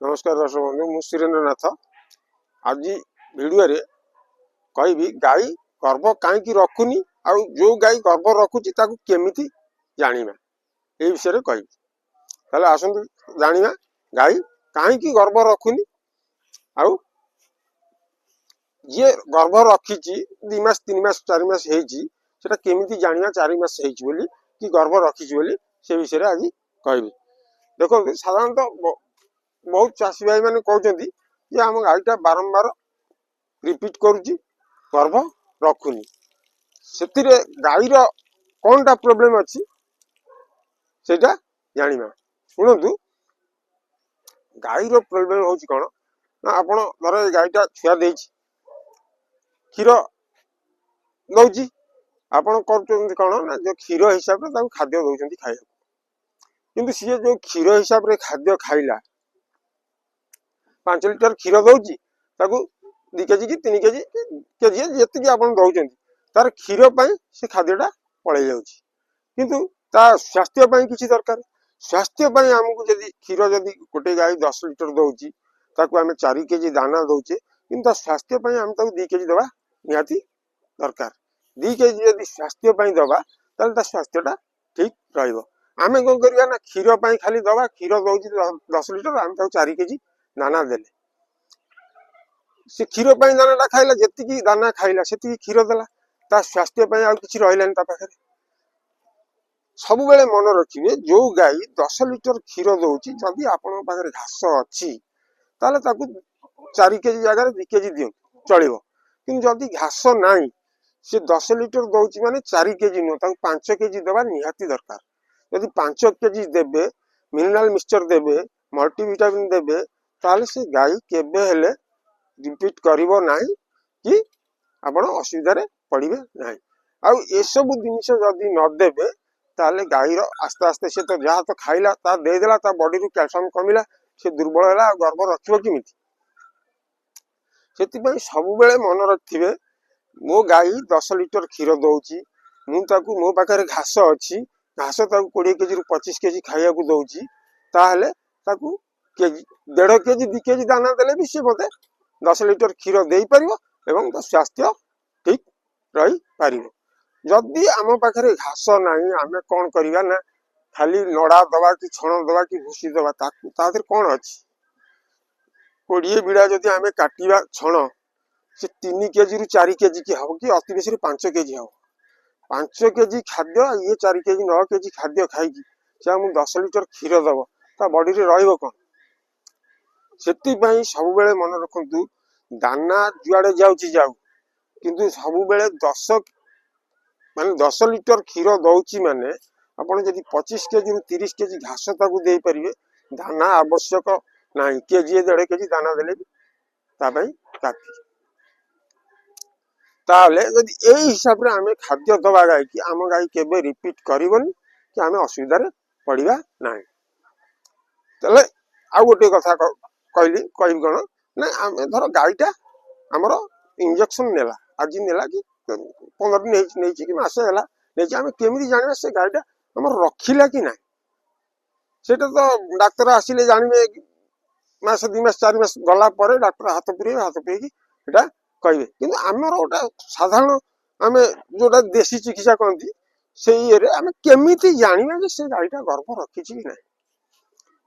नमस्कार दर्शक बंधु मु सुरेंद्र नाथ आज वीडियो रे कहि गाई गर्भ कहीं रखुनी आउ जो गाई गर्भ रखुची ताकू केमिति जानिबा ए विषय रे कहि ताले आसंतु जानिबा गाई कहीं गर्भ रखुनी आउ ये गर्भ रखीची 2 मास 3 मास 4 मास हेची सेटा केमिति जानिबा 4 मास हेची बोली कि गर्भ रखीची बोली से विषय रे आज कहि देखो साधारणतः बहुत चाषी भाई मैंने कहते कि आम गाईटा बारंबार रिपीट करुच्ची गर्भ रखुनी से गाईर कौनटा प्रोब्लेम अच्छी सेटा जानिबा शुणु गाईर प्रोब्लेम हूँ कौन ना आपण धर गाईटा छुआ दे क्षीर दौची आपण कर कौन ना जो क्षीर हिसाब से खाद्य दौरान खाया किंतु सी जो क्षीर हिसाब से खाद्य खाइला 5 लिटर क्षीर दौची 2 केजी कि 3 केजी केजी जी आप दौरान तार क्षीर से खाद्यटा पलि जाऊँगी किंतु ता स्वास्थ्य किसी दरकार स्वास्थ्य आमको जदि क्षीर जदि गोटे गाई 10 लिटर दौची आम 4 केजी दाना दौचे कि स्वास्थ्य आम 2 केजी दवा निहाती दरकार 2 केजी जदि स्वास्थ्य दवा ताल स्वास्थ्यटा ठीक रहिबो आम कौन करवा ना क्षीर खाली दवा क्षीर दौची 10 लिटर आम 4 केजी दाना देले से क्षीर दाना खाइला जी दाना खाइला से क्षीर देला ता स्वास्थ्य किसी रही पाखे सब बेले मन रखिए जो गाई 10 लिटर क्षीर दौची जदि आपण पाखे घास अच्छी ताले ताकू 4 केजी जगह 2 केजी दियो चलो कि जदि घास नाई से 10 लिटर दौची माने 4 केजी नुह 5 केजी देवा निहाती दरकार यदि 5 केजी देबे मिनरल मिक्सचर देबे मल्टीविटामिन देबे ताले से गाई केबे हेले रिपीट करिवो नाही कि आपण असुविधा रे पड़िबे नाही आ ए सब जिनिस जदि न देबे ताले गाईर आस्ते आस्ते से तो जहाँ तो खाइला ता दे देला ता बॉडी रु कैल्शियम कमिला से दुर्बल हैला गर्भ रखिबो किमिति सेति पई सब बेले मन रखिबे मो गाई 10 लिटर क्षीर दौची मु ताकू मो पाखरे घास अछि घास ताकू 20 केजी रु 25 केजी खाइया को दौची ताहले ताकू केजी 1.5 केजी 2 केजी दाना देले भी से मते 10 लिटर क्षीर दे परिबो एवं स्वास्थ्य ठीक रही पारिबो जदि आम पाखरे घास नाही आमे कोन करिवा ना खाली नड़ा दवा कि छण दवा कि भूसी दवा तादर कोन अछि 20 बिड़ा जदि आमे काटिवा छण से 3 केजी रु 4 केजी की हो कि अति बेसी 5 केजी हो 5 केजी खाद्य ये 4 केजी 9 केजी खाद्य खाई से हम 10 लिटर क्षीर दबो ता बॉडी रे रहइबो कोन सेति पई सब बेले मन रखंतु दाना जुआडे जाउची जाऊ किंतु सब बेले 10 लिटर क्षीर दौची माने आपण जदि 25 केजी 30 केजी घास ताकू दे परिबे दाना आवश्यक नाही केजी 1.5 केजी दाना देले तापई काफी ताले जदि एई हिसाब रे आमे खाद्य दवा गाई कि आम गाई केबे रिपीट करिवनी कि आमे असुविधा रे पड़िबा नाही तले आ गोटे कथा कहली कहि कोन ना आमे धर गाईटा हमरो इंजेक्शन नेला आज नेला कि 15 दिन नहीं कि मासे हला नहीं आमे केमिति जानिबा से गाईटा हमर रखिला कि ना सेटा तो डाक्टर आसिले जानिबे मास 2 मास 4 मास गला परे डाक्टर हाथ पुरे कि एटा कहबे किंतु हमर ओटा साधारण आमे जोटा देसी चिकित्सा कहंती से ये रे आमे केमिति जानिबा जे से गाईटा गर्भ रखिछि कि ना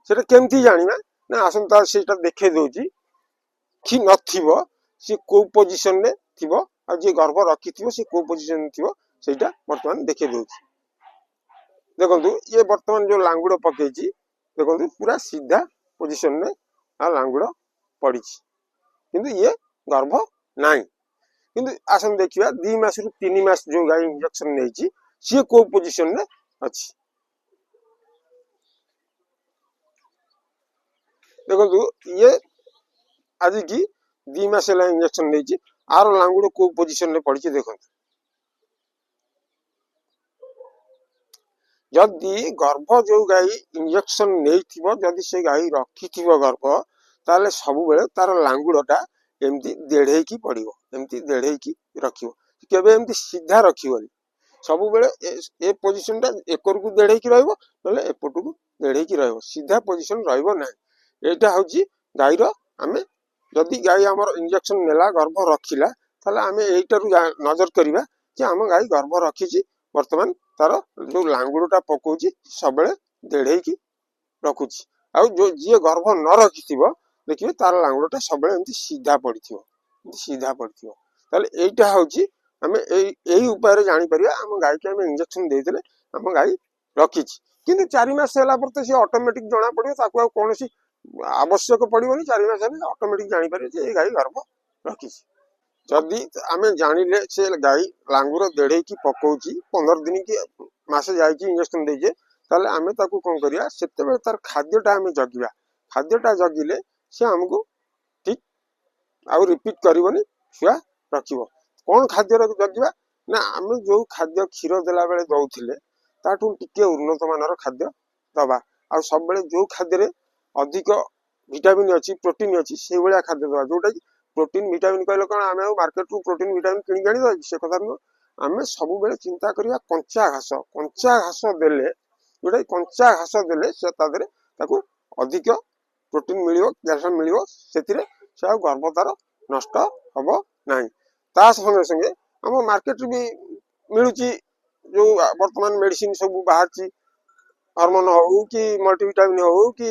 सेटा केमिति जानिबा ना आसंता सेटा देखे दोची कि नथिबो से को पोजीशन रे थिबो आ जे गर्भ रखिथिबो से को पोजीशन रे थिबो सेटा वर्तमान देखे दोची देखंतु ये वर्तमान जो लांगुड़ पकेची देखंतु पूरा सीधा पोजीशन रे आ लांगुड़ पड़िछि किंतु ये गर्भ नाही किंतु आसन देखिबा 2 मास रु 3 मास जो गाय इंजेक्शन नेची से को पोजीशन रे अछि देखो ये आज की 2 मास इंजेक्शन नहीं आर लांगुड़ को पोजीशन में पड़ी देखो जदि गर्भ जो गाई इंजेक्शन नहीं जदि से गाई रखी गर्भ ताले सब बेले तार लांगुड़टा एमती देढ़े की पड़ो एमती देढ़े की रखियो केबे एमती सीधा रखिबनी सब बेले ए पोजीशन टा एकर को देढ़े की रहइबो नले एपट को देढ़े की रहइबो सीधा पोजीशन रहइबो ना एटा होची गाईर आमे जदि गाई आमर इंजेक्शन नेला गर्भ रखिला ताले आमे एइटारु नजर करिबा जे आम गाई गर्भ रखिछि वर्तमान तार जो लांगुड़टा पकोछि सबले देढ़ेकी रखुछि आउ जो जे गर्भ न रखिथिबो देखिबे तार लांगुड़टा सबले एमति सीधा पड़िथिबो ताले एइटा होछि आमे एई उपाय रे जानि परिया आम गाई के आमे इंजेक्शन देइ देले आम गाई रखिछि किंतु 4 मास होला पर से ऑटोमेटिक जना पड़ियो ताकू आ कोनोसी आवश्यक पड़िबोनी 4 मास हेले ऑटोमेटिक जानि परियो जे गाई गर्भ रखिछि जदि आमे जानिले से गाई लांगुर देढ़े की पकोछि 15 दिन की मासे जाई की इंजेक्शन देजे ताले आमे ताकू कोन करिया सेते बेले तार खाद्यटा आमे जगिबा खाद्यटा जगिले से हमको ठीक आउ रिपीट करबोनी छुआ रखिबो कोन खाद्य जगिबा ना आमे जो खाद्य क्षीर देला बेले दउथिले ताटू टिके उन्नत मानर खाद्य दबा आ सब बेले जो खाद्य रे अधिक विटामिन अछि प्रोटीन अछि से भलिया खाद्य दबा जोटा कि प्रोटीन विटामिन कहले कोन आमे मार्केट रु प्रोटीन विटामिन किनि गानी दो से कथा न आमे सब बेले चिंता करिया कंचा घास देले जोटा कंचा घास देले से तादरे ताकू अधिक प्रोटीन मिलियो कैल्शियम मिलियो सेतिरे से आ गर्भ तार नष्ट हबो नाही ता संगे संगे हम मार्केट भी मिलुची जो वर्तमान मेडिसिन सब बाहर ची हार्मोन हो कि मल्टीविटामिन हो कि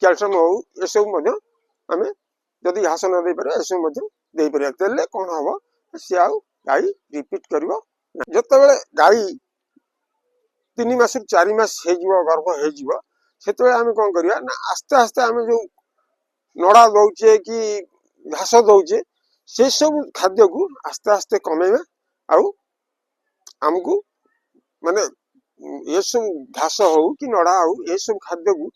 कैल्शियम हो ये सब मध्य आमे जदि घास न दे पारे एसब मध्य दे पारे तेले कोन हबो से आ गाई रिपीट करिवो जते बेले गाई 3 मास 4 मास हे जिवो गर्भ हे जिवो सेते आमे कोन करिया ना आस्ते आस्ते आमे जो नडा दउचे कि घास दउचे से सब खाद्य को आस्ते आस्ते कमेबा आउ हमको माने ये सब घास हो कि नडा हो ये सब खाद्य को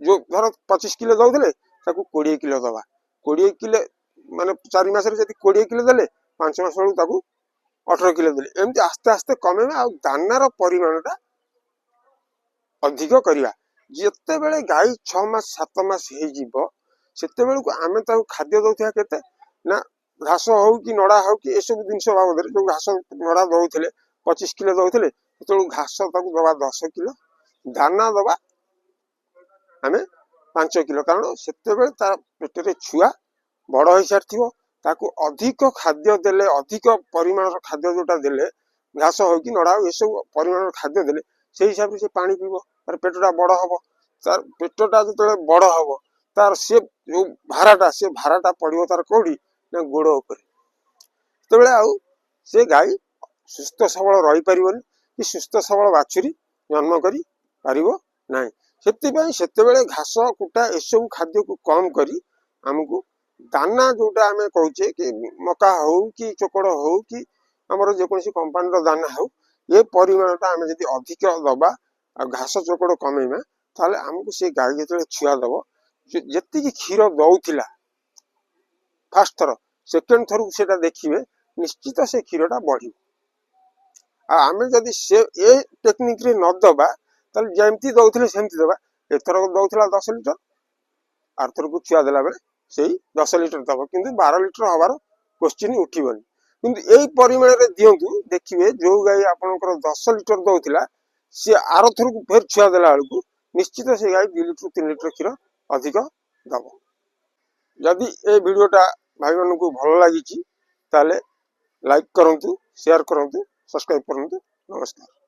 जो धर 25 किलो दउथले ताकू 20 किलो दबा 20 किलो माने 4 मास रे जति 20 किलो देले 5 मास बेलू ताकू 18 किलो देले एमति आस्ते आस्ते कमेबा आ दानार परिमाणटा अधिक करिया जते बेले गाई 6 मास 7 मास हे जिवो सेते बेलू आमे ताकू खाद्य दउथिया केते ना घास हो कि नडा हो कि ए सब जिंस बाबद जो घास नडा दउथले 25 किलो दउथले तो घास ताकू दबा 10 किलो दाना दबा आमे 5 किलो कारण सेते बेले ता पेटरे छुआ बड़ होई सारथिबो ताकू अधिक खाद्य देले अधिक परिमाणर खाद्य जोटा देले घास हो कि नडा हो ए सब परिमाणर खाद्य देले से हिसाब से पानी पीबो तार पेटटा बड़ हबो तार पेटटा जतले बड़ हबो तार से जो भाराटा पड़िबो तार कोडी ना गोड़ ऊपर तबले आउ से गाई सुस्थ सबल रही परिबोनी कि सुस्थ सबल बाछुरी जन्म करी पारिबो नाही सेते बेले घास कुटा ए सब खाद्य को कम करी हमको दाना जोटा आमे कहूचे कि मका हो कि चोकड़ हो कि हमर जे कोनसी कंपनी रो दाना हो ये परिमाणटा आमे जदि अधिक दबा आ घास चोकड़ कमेमा ताले हमको से गाई जतले छुआ दबो जति कि क्षीर दउथिला फर्स्ट थर सेकंड थर सेटा देखिबे निश्चित से क्षीरटा बढ़ी आ आमे जदि से ए टेक्निक रे न दबा ताले जेमति दउथिले सेमति दबा एथर दउथिला 10 लिटर आरथर को छुआ देला बेले सेही 10 लिटर दबो किंतु 12 लिटर हबार क्वेश्चन उठिबनी किंतु एई परिमाण रे दियंतु देखिबे जो गाई आपनकर 10 लिटर दउथिला से आरथर को फेर छुआ देला बेलकू निश्चित से गाई 2 लिटर 3 लिटर क्षीर अधिक दबो जदि ए वीडियोटा भाई मानन को भल लागिची ताले लाइक करंतु शेयर करंतु सब्सक्राइब करंतु नमस्कार।